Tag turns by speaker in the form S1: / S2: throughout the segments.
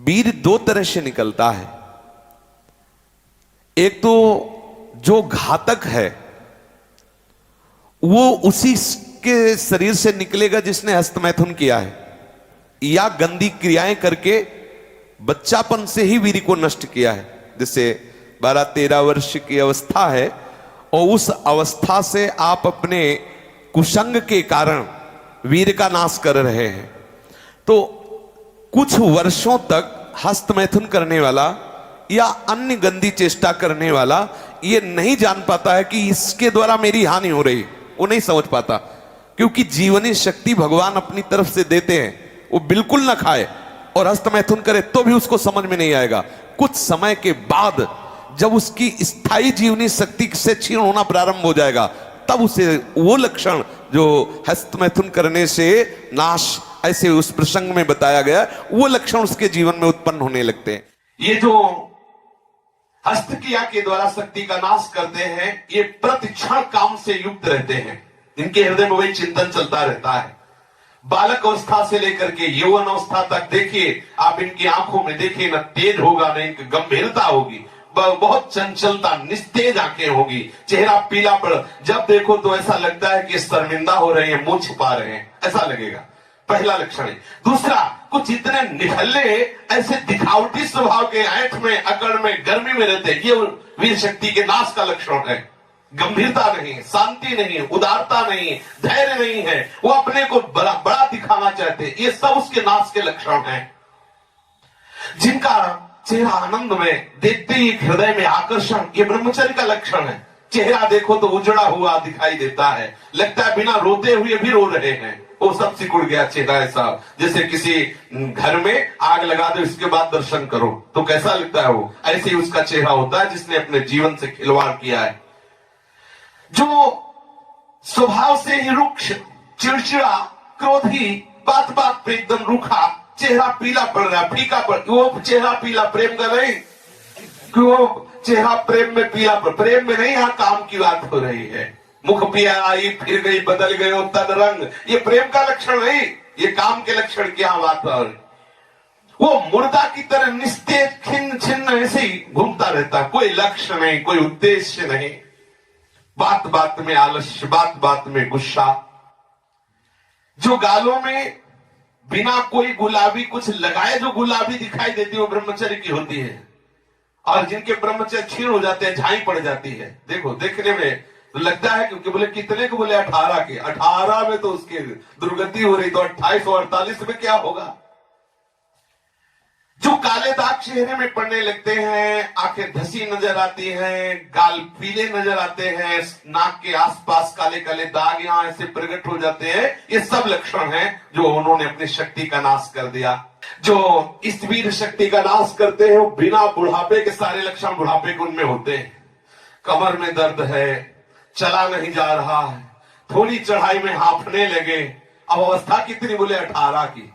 S1: वीर दो तरह से निकलता है। एक तो जो घातक है वो उसी के शरीर से निकलेगा जिसने हस्तमैथुन किया है, या गंदी क्रियाएं करके बच्चापन से ही वीर को नष्ट किया है। जैसे 12-13 वर्ष की अवस्था है और उस अवस्था से आप अपने कुसंग के कारण वीर का नाश कर रहे हैं, तो कुछ वर्षों तक हस्तमैथुन करने वाला या अन्य गंदी चेष्टा करने वाला ये नहीं जान पाता है कि इसके द्वारा मेरी हानि हो रही, वो नहीं समझ पाता, क्योंकि जीवनी शक्ति भगवान अपनी तरफ से देते हैं। वो बिल्कुल ना खाए और हस्तमैथुन करे तो भी उसको समझ में नहीं आएगा। कुछ समय के बाद जब उसकी स्थायी जीवनी शक्ति से क्षीण होना प्रारंभ हो जाएगा, तब उसे वो लक्षण जो हस्तमैथुन करने से नाश ऐसे उस प्रसंग में बताया गया, वो लक्षण उसके जीवन में उत्पन्न होने लगते हैं।
S2: ये जो हस्त क्रिया के द्वारा शक्ति का नाश करते हैं, ये प्रतिक्षण काम से युक्त रहते हैं। इनके हृदय में वही चिंतन चलता रहता है। बालक अवस्था से लेकर के यौवन अवस्था तक देखिए आप, इनकी आंखों में देखिए, न तेज होगा न इनकी गंभीरता होगी, बहुत चंचलता, निस्तेज आंखें होगी, चेहरा पीला पड़, जब देखो तो ऐसा लगता है कि शर्मिंदा हो रहे हैं, मुंह छुपा रहे हैं, ऐसा लगेगा। पहला लक्षण है। दूसरा, कुछ इतने निखल्ले ऐसे दिखावटी स्वभाव के, ऐंठ में, अकड़ में, गर्मी में रहते हैं, ये वीर शक्ति के नाश का लक्षण है। गंभीरता नहीं, शांति नहीं, उदारता नहीं, धैर्य नहीं है, वो अपने को बड़ा बड़ा दिखाना चाहते हैं, ये सब उसके नाश के लक्षण हैं। जिनका चेहरा आनंद में, देखते ही हृदय में आकर्षण, ये ब्रह्मचर्य का लक्षण है। चेहरा देखो तो उजड़ा हुआ दिखाई देता है, लगता है बिना रोते हुए भी रो रहे हैं, वो सब सिकुड़ गया चेहरा ऐसा, जैसे किसी घर में आग लगा दो इसके बाद दर्शन करो तो कैसा लगता है, वो ऐसे ही उसका चेहरा होता है जिसने अपने जीवन से खिलवाड़ किया है। जो स्वभाव से ही रुक्ष, चिड़चिड़ा, क्रोधी, बात बात पे एकदम रूखा, चेहरा पीला पड़ रहा है, फीका पड़, वो चेहरा पीला प्रेम का नहीं, कि वो चेहरा प्रेम में पीला पड़, प्रेम में नहीं, यहां काम की बात हो रही है। मुख पिया आई फिर गई, बदल गए तन रंग, ये प्रेम का लक्षण नहीं, ये काम के लक्षण की यहां बात हो रही। वो मुर्दा की तरह निस्तेज, खिन्न छिन्न ऐसे ही घूमता रहता, कोई लक्ष्य नहीं, कोई उद्देश्य नहीं, बात बात में आलस्य, बात बात में गुस्सा। जो गालों में बिना कोई गुलाबी कुछ लगाए जो गुलाबी दिखाई देती है वो ब्रह्मचर्य की होती है, और जिनके ब्रह्मचर्य क्षीण हो जाते हैं, झाई पड़ जाती है। देखो देखने में तो लगता है, क्योंकि बोले कितने को, बोले 18 के, 18 में तो उसकी दुर्गति हो रही, तो 28 और 48 में क्या होगा। जो काले दाग चेहरे में पड़ने लगते हैं, आंखें धसी नजर आती हैं, गाल पीले नजर आते हैं, नाक के आसपास काले काले दाग यहां ऐसे प्रकट हो जाते हैं, ये सब लक्षण हैं जो उन्होंने अपनी शक्ति का नाश कर दिया। जो इस वीर शक्ति का नाश करते हैं वो बिना बुढ़ापे के सारे लक्षण बुढ़ापे के उनमें होते हैं। कमर में दर्द है, चला नहीं जा रहा है, थोड़ी चढ़ाई में हांफने लगे, अब अवस्था कितनी, बोले 18 की।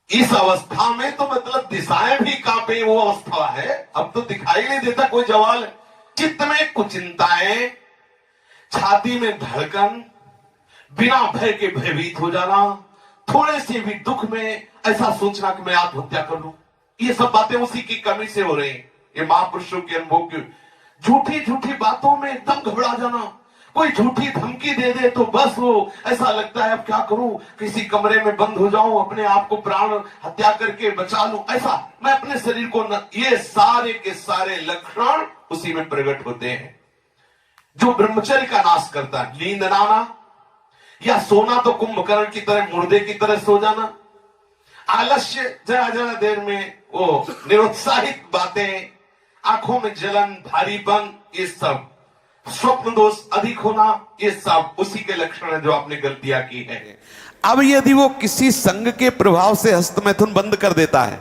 S2: इस अवस्था में तो मतलब दिशाएं भी कांपे, वो अवस्था है, अब तो दिखाई नहीं देता कोई जवाल। चित्त में कुचिंताएं, छाती में धड़कन, बिना भय के भयभीत हो जाना, थोड़े से भी दुख में ऐसा सोचना कि मैं आत्महत्या कर लूं, ये सब बातें उसी की कमी से हो रही हैं। ये महापुरुषों के अनुभव की झूठी झूठी बातों में एकदम घबरा जाना, कोई झूठी धमकी दे दे तो बस वो ऐसा लगता है अब क्या करूं, किसी कमरे में बंद हो जाऊं, अपने आप को प्राण हत्या करके बचा लूं, ऐसा मैं अपने शरीर को न, ये सारे के सारे लक्षण उसी में प्रकट होते हैं। जो ब्रह्मचर्य का नाश करता है, नींद ना आना, या सोना तो कुंभकर्ण की तरह, मुर्दे की तरह सो जाना, आलस्य, जरा जरा देर में वो निरुत्साहित बातें, आंखों में जलन, भारीपन, ये सब, स्वप्न दोष अधिक होना, ये सब उसी के लक्षण है जो आपने गलतियां की है।
S1: अब यदि वो किसी संग के प्रभाव से हस्तमैथुन बंद कर देता है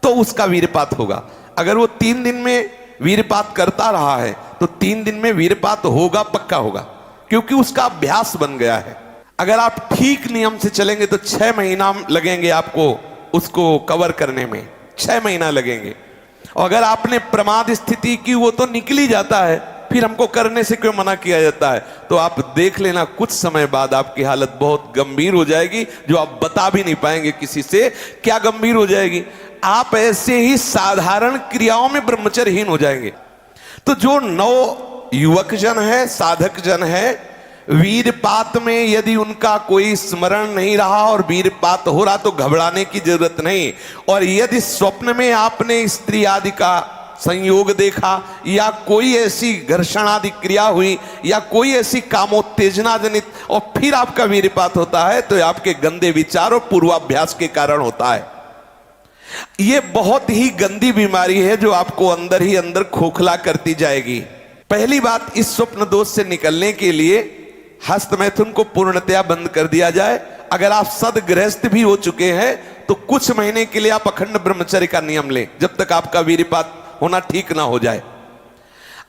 S1: तो उसका वीरपात होगा। अगर वो 3 दिन में वीरपात करता रहा है तो 3 दिन में वीरपात होगा, पक्का होगा, क्योंकि उसका अभ्यास बन गया है। अगर आप ठीक नियम से चलेंगे तो 6 महीना लगेंगे आपको उसको कवर करने में, 6 महीना लगेंगे। और अगर आपने प्रमाद स्थिति की, वो तो निकल ही जाता है, फिर हमको करने से क्यों मना किया जाता है? तो आप देख लेना, कुछ समय बाद आपकी हालत बहुत गंभीर हो जाएगी, जो आप बता भी नहीं पाएंगे किसी से। क्या गंभीर हो जाएगी? आप ऐसे ही साधारण क्रियाओं में ब्रह्मचर्यहीन हो जाएंगे। तो जो नव युवक जन है, साधक जन है, वीरपात में यदि उनका कोई स्मरण नहीं रहा और वीरपात हो रहा तो घबराने की जरूरत नहीं। और यदि स्वप्न में आपने स्त्री आदि का संयोग देखा या कोई ऐसी घर्षण आदि क्रिया हुई या कोई ऐसी कामोत्तेजना जनित और फिर आपका वीरपात होता है, तो आपके गंदे विचार और पूर्वाभ्यास के कारण होता है। यह बहुत ही गंदी बीमारी है जो आपको अंदर ही अंदर खोखला करती जाएगी। पहली बात, इस स्वप्न दोष से निकलने के लिए हस्त मैथुन को पूर्णतया बंद कर दिया जाए। अगर आप सदगृहस्थ भी हो चुके हैं तो कुछ महीने के लिए आप अखंड ब्रह्मचर्य का नियम लें, जब तक आपका वीरपात होना ठीक ना हो जाए।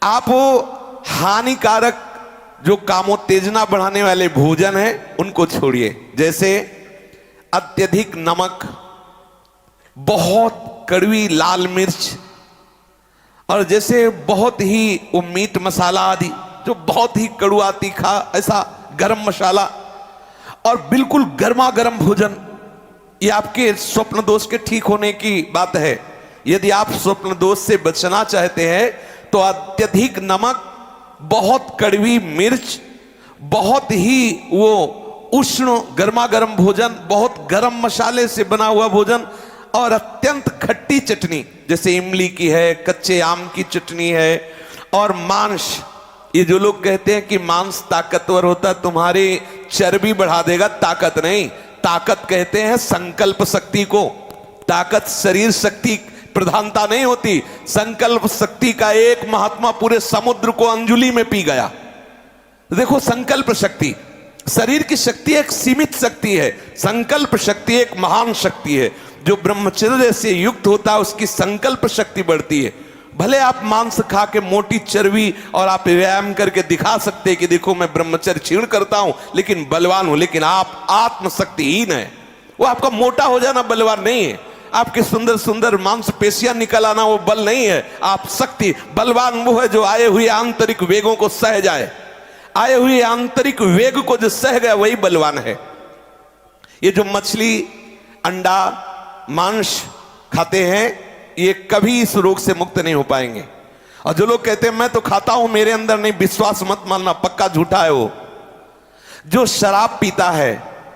S1: आप वो हानिकारक जो कामोत्तेजना बढ़ाने वाले भोजन है उनको छोड़िए, जैसे अत्यधिक नमक, बहुत कड़वी लाल मिर्च, और जैसे बहुत ही वो मीट मसाला आदि जो बहुत ही कड़वा तीखा, ऐसा गरम मसाला, और बिल्कुल गर्मा गर्म भोजन। ये आपके स्वप्न दोष के ठीक होने की बात है। यदि आप स्वप्न दोष से बचना चाहते हैं तो अत्यधिक नमक, बहुत कड़वी मिर्च, बहुत ही वो उष्ण गर्मा गर्म भोजन, बहुत गर्म मसाले से बना हुआ भोजन, और अत्यंत खट्टी चटनी, जैसे इमली की है, कच्चे आम की चटनी है, और मांस। ये जो लोग कहते हैं कि मांस ताकतवर होता है, तुम्हारी चर्बी बढ़ा देगा, ताकत नहीं। ताकत कहते हैं संकल्प शक्ति को। ताकत शरीर शक्ति प्रधानता नहीं होती। संकल्प शक्ति का एक महात्मा पूरे समुद्र को अंजुली में पी गया। देखो, संकल्प शक्ति, शरीर की शक्ति एक सीमित शक्ति है, संकल्प शक्ति एक महान शक्ति है। जो ब्रह्मचर्य से युक्त होता है उसकी संकल्प शक्ति बढ़ती है। भले आप मांस खा के मोटी चर्बी और आप व्यायाम करके दिखा सकते हैं कि देखो मैं ब्रह्मचर्य क्षीण करता हूं लेकिन बलवान हूं, लेकिन आप आत्मशक्तिहीन है। वो आपका मोटा हो जाना बलवान नहीं है, आपके सुंदर सुंदर मांसपेशियां निकल आना वो बल नहीं है। आप शक्ति, बलवान वो है जो आए हुए आंतरिक वेगों को सह जाए। आए हुए आंतरिक वेग को जो सह गया वही बलवान है। ये जो मछली, अंडा, मांस खाते हैं ये कभी इस रोग से मुक्त नहीं हो पाएंगे। और जो लोग कहते हैं मैं तो खाता हूं मेरे अंदर नहीं, विश्वास मत मानना, पक्का झूठा है वो। जो शराब पीता है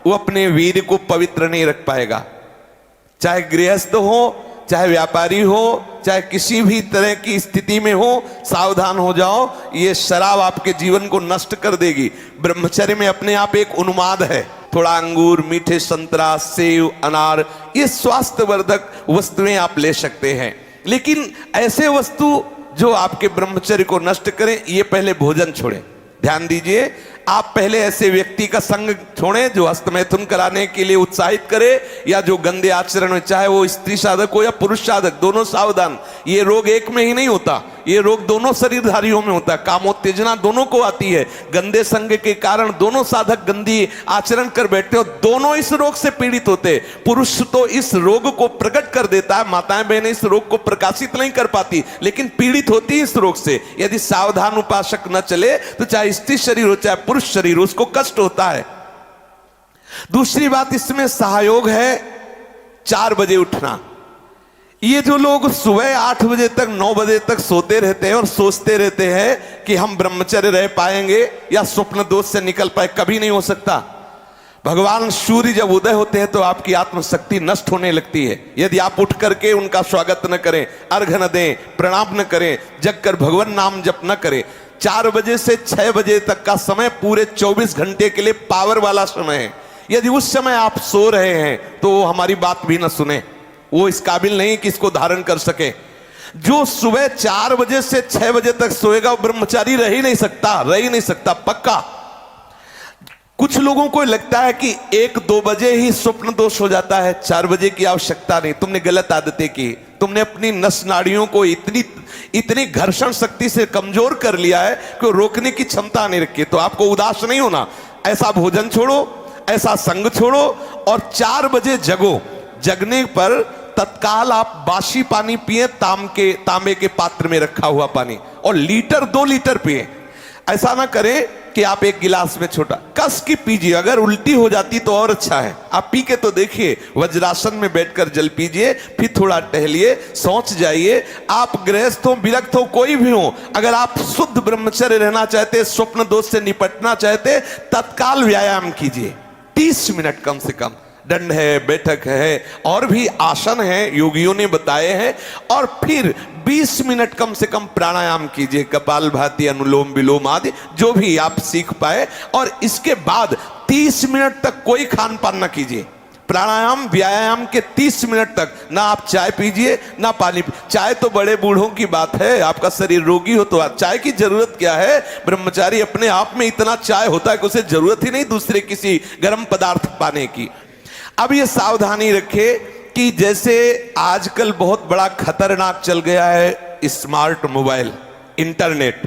S1: वो अपने वीर को पवित्र नहीं रख पाएगा। चाहे गृहस्थ हो, चाहे व्यापारी हो, चाहे किसी भी तरह की स्थिति में हो, सावधान हो जाओ, ये शराब आपके जीवन को नष्ट कर देगी। ब्रह्मचर्य में अपने आप एक उन्माद है। थोड़ा अंगूर, मीठे संतरा, सेव, अनार, ये स्वास्थ्यवर्धक वस्तुएं आप ले सकते हैं, लेकिन ऐसे वस्तु जो आपके ब्रह्मचर्य को नष्ट करें, ये पहले भोजन छोड़ें। ध्यान दीजिए, आप पहले ऐसे व्यक्ति का संग छोड़ें जो हस्तमैथुन कराने के लिए उत्साहित करे या जो गंदे आचरण में, चाहे वो स्त्री साधक हो या पुरुष साधक, दोनों सावधान। ये रोग एक में ही नहीं होता, ये रोग दोनों शरीरधारियों में होता है। कामोत्तेजना दोनों को आती है। गंदे संग के कारण दोनों साधक गंदी आचरण कर बैठते हो, दोनों इस रोग से पीड़ित होते। पुरुष तो इस रोग को प्रकट कर देता है, माताएं बहनें इस रोग को प्रकाशित नहीं कर पाती, लेकिन पीड़ित होती है इस रोग से। यदि सावधान उपासक न चले तो चाहे स्त्री शरीर हो चाहे पुरुष शरीर, उसको कष्ट होता है। दूसरी बात इसमें सहयोग है 4 बजे उठना। ये जो लोग सुबह 8 बजे तक 9 बजे तक सोते रहते हैं और सोचते रहते हैं कि हम ब्रह्मचर्य रह पाएंगे या स्वप्न दोष से निकल पाए, कभी नहीं हो सकता। भगवान सूर्य जब उदय होते हैं तो आपकी आत्मशक्ति नष्ट होने लगती है। यदि आप उठ करके उनका स्वागत न करें, अर्घ न दें, प्रणाम न करें, जग कर भगवान नाम जप न करें, 4 बजे से 6 बजे तक का समय पूरे 24 घंटे के लिए पावर वाला समय है। यदि उस समय आप सो रहे हैं तो वो हमारी बात भी न सुने, वो इस काबिल नहीं कि इसको धारण कर सके। जो सुबह 4 बजे से 6 बजे तक सोएगा वो ब्रह्मचारी रह ही नहीं सकता, पक्का। कुछ लोगों को लगता है कि 1-2 बजे ही स्वप्न दोष हो जाता है, 4 बजे की आवश्यकता नहीं। तुमने गलत आदतें की, तुमने अपनी नस नाड़ियों को इतनी घर्षण शक्ति से कमजोर कर लिया है कि रोकने की क्षमता नहीं रखी। तो आपको उदास नहीं होना, ऐसा भोजन छोड़ो, ऐसा संग छोड़ो और 4 बजे जगो। जगने पर तत्काल आप बासी पानी पिए, तांबे के पात्र में रखा हुआ पानी, और लीटर 2 लीटर पिए। ऐसा ना करें कि आप एक गिलास में छोटा कस की पीजिए। अगर उल्टी हो जाती तो और अच्छा है, आप पी के तो देखिए। वज्रासन में बैठकर जल पीजिए, फिर थोड़ा टहलिए, सोच जाइए। आप गृहस्थ हो, विरक्त हो, कोई भी हो, अगर आप शुद्ध ब्रह्मचर्य रहना चाहते, स्वप्न दोष से निपटना चाहते, तत्काल व्यायाम कीजिए। 30 मिनट कम से कम। दंड है, बैठक है, और भी आसन है, योगियों ने बताए हैं। और फिर 20 मिनट कम से कम प्राणायाम कीजिए, कपालभाति, अनुलोम विलोम आदि जो भी आप सीख पाए। और इसके बाद 30 मिनट तक कोई खान पान ना कीजिए। प्राणायाम व्यायाम के 30 मिनट तक ना आप चाय पीजिए ना पानी। चाय तो बड़े बूढ़ों की बात है, आपका शरीर रोगी हो तो चाय की जरूरत क्या है। ब्रह्मचारी अपने आप में इतना चाय होता है कि उसे जरूरत ही नहीं दूसरे किसी गर्म पदार्थ पाने की। अब ये सावधानी रखे कि जैसे आजकल बहुत बड़ा खतरनाक चल गया है स्मार्ट मोबाइल, इंटरनेट।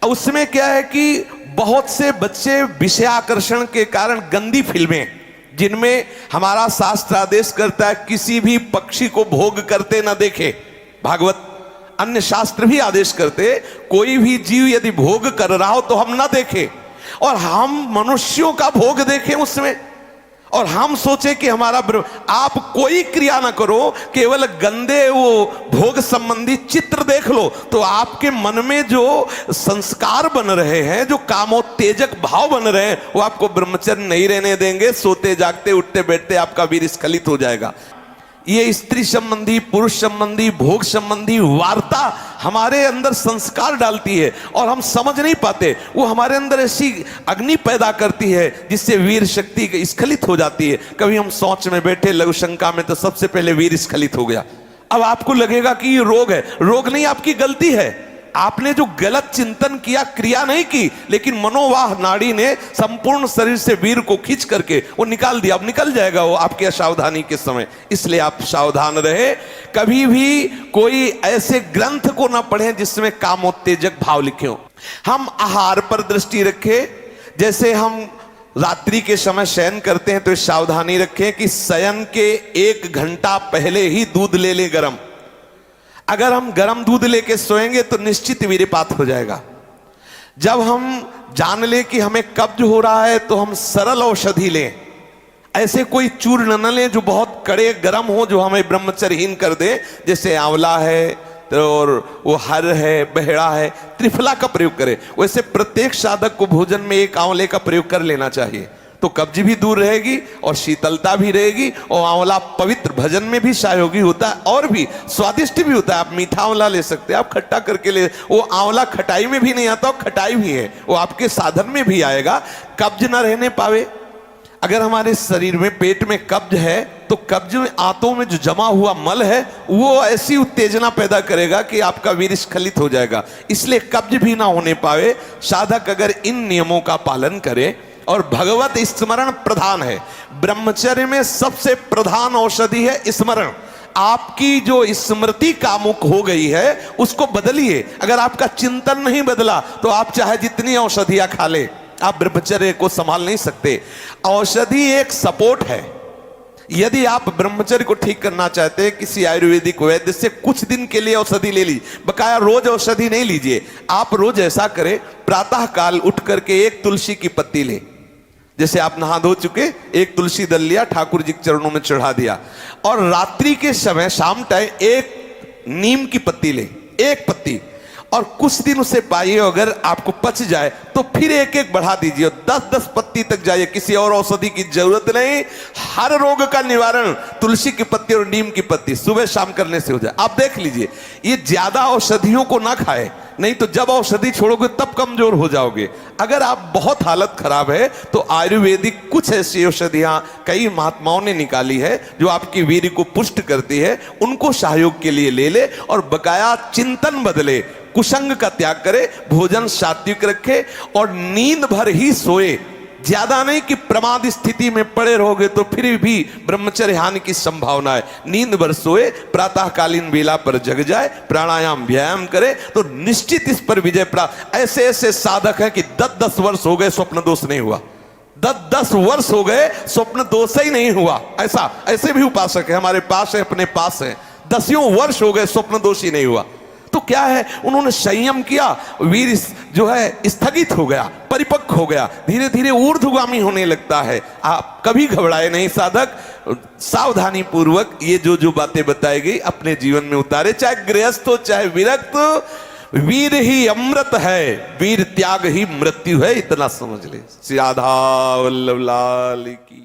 S1: उसमें क्या है कि बहुत से बच्चे विषयाकर्षण के कारण गंदी फिल्में, जिनमें हमारा शास्त्र आदेश करता है किसी भी पक्षी को भोग करते ना देखे। भागवत अन्य शास्त्र भी आदेश करते कोई भी जीव यदि भोग कर रहा हो तो हम ना देखें, और हम मनुष्यों का भोग देखें उसमें, और हम सोचे कि हमारा आप कोई क्रिया ना करो, केवल गंदे वो भोग संबंधी चित्र देख लो तो आपके मन में जो संस्कार बन रहे हैं, जो कामोत्तेजक भाव बन रहे हैं, वो आपको ब्रह्मचर्य नहीं रहने देंगे। सोते जागते उठते बैठते आपका वीर स्खलित हो जाएगा। ये स्त्री संबंधी, पुरुष संबंधी, भोग संबंधी वार्ता हमारे अंदर संस्कार डालती है और हम समझ नहीं पाते। वो हमारे अंदर ऐसी अग्नि पैदा करती है जिससे वीर शक्ति स्खलित हो जाती है। कभी हम सोच में बैठे लघु शंका में तो सबसे पहले वीर स्खलित हो गया। अब आपको लगेगा कि ये रोग है। रोग नहीं, आपकी गलती है। आपने जो गलत चिंतन किया, क्रिया नहीं की, लेकिन मनोवाह नाड़ी ने संपूर्ण शरीर से वीर को खींच करके वो निकाल दिया। अब निकल जाएगा वो आपके असावधानी के समय। इसलिए आप सावधान रहे। कभी भी कोई ऐसे ग्रंथ को ना पढ़ें जिसमें कामोत्तेजक भाव लिखे हो। हम आहार पर दृष्टि रखें। जैसे हम रात्रि के समय शयन करते हैं तो सावधानी रखें कि शयन के 1 घंटा पहले ही दूध ले लें गरम। अगर हम गर्म दूध लेके सोएंगे तो निश्चित वीर्यपात हो जाएगा। जब हम जान ले कि हमें कब्ज हो रहा है तो हम सरल औषधि लें। ऐसे कोई चूर्ण न लें जो बहुत कड़े गर्म हो, जो हमें ब्रह्मचर्यहीन कर दे। जैसे आंवला है और वो हर है, बहेड़ा है, त्रिफला का प्रयोग करें। वैसे प्रत्येक साधक को भोजन में 1 आंवले का प्रयोग कर लेना चाहिए, तो कब्ज भी दूर रहेगी और शीतलता भी रहेगी। और आंवला पवित्र भजन में भी सहयोगी होता है और भी स्वादिष्ट भी होता है। आप मीठा आंवला ले सकते हैं, आप खट्टा करके ले। वो आंवला खटाई में भी नहीं आता, और खटाई भी है, वो आपके साधन में भी आएगा। कब्ज ना रहने पावे। अगर हमारे शरीर में, पेट में कब्ज है तो कब्ज में, आंतों में जो जमा हुआ मल है वो ऐसी उत्तेजना पैदा करेगा कि आपका वीर स्खलित हो जाएगा। इसलिए कब्ज भी ना होने पावे। साधक अगर इन नियमों का पालन करे, और भगवत स्मरण प्रधान है। ब्रह्मचर्य में सबसे प्रधान औषधि है स्मरण। आपकी जो स्मृति कामुक हो गई है उसको बदलिए। अगर आपका चिंतन नहीं बदला तो आप चाहे जितनी औषधियां खा ले, आप ब्रह्मचर्य को संभाल नहीं सकते। औषधि एक सपोर्ट है। यदि आप ब्रह्मचर्य को ठीक करना चाहते हैं, किसी आयुर्वेदिक वैद्य से कुछ दिन के लिए औषधि ले लीजिए। बकाया रोज औषधि नहीं लीजिए। आप रोज ऐसा करें, प्रातः काल उठ करके 1 तुलसी की पत्ती ले। जैसे आप नहा धो चुके, 1 तुलसी दल लिया, ठाकुर जी के चरणों में चढ़ा दिया। और रात्रि के समय, शाम टाइम 1 नीम की पत्ती ले, 1 पत्ती, और कुछ दिन उसे पाइए। अगर आपको पच जाए तो फिर 1-1 बढ़ा दीजिए, 10-10 पत्ती तक जाइए। किसी और औषधि की जरूरत नहीं। हर रोग का निवारण तुलसी की पत्ती और नीम की पत्ती सुबह शाम करने से हो जाए। आप देख लीजिए, ये ज्यादा औषधियों को ना खाए, नहीं तो जब औषधि छोड़ोगे तब कमजोर हो जाओगे। अगर आप बहुत हालत खराब है तो आयुर्वेदिक कुछ ऐसी औषधियां कई महात्माओं ने निकाली है जो आपकी वीर्य को पुष्ट करती है। उनको सहयोग के लिए ले ले, और बकाया चिंतन बदले, कुसंग का त्याग करे, भोजन सात्विक रखे, और नींद भर ही सोए। ज्यादा नहीं कि प्रमाद स्थिति में पड़े रहोगे तो फिर भी ब्रह्मचर्य हानि की संभावना है। नींद भर सोए, प्रातःकालीन बेला पर जग जाए, प्राणायाम व्यायाम करे तो निश्चित इस पर विजय प्राप्त। ऐसे ऐसे साधक हैं कि 10-10 वर्ष हो गए स्वप्न दोष नहीं हुआ। 10-10 वर्ष हो गए स्वप्न दोष ही नहीं हुआ। ऐसे भी उपासक है हमारे पास है, अपने पास है। 10 वर्ष हो गए स्वप्न दोष ही नहीं हुआ। तो क्या है, उन्होंने संयम किया, वीर जो है स्थगित हो गया, परिपक्व हो गया, धीरे धीरे ऊर्ध्वगामी होने लगता है। आप कभी घबराए नहीं साधक, सावधानी पूर्वक ये जो जो बातें बताई गई अपने जीवन में उतारे, चाहे गृहस्थ हो चाहे विरक्त, वीर ही अमृत है, वीर त्याग ही मृत्यु है, इतना समझ ले। श्री राधा वल्लभ लाल की।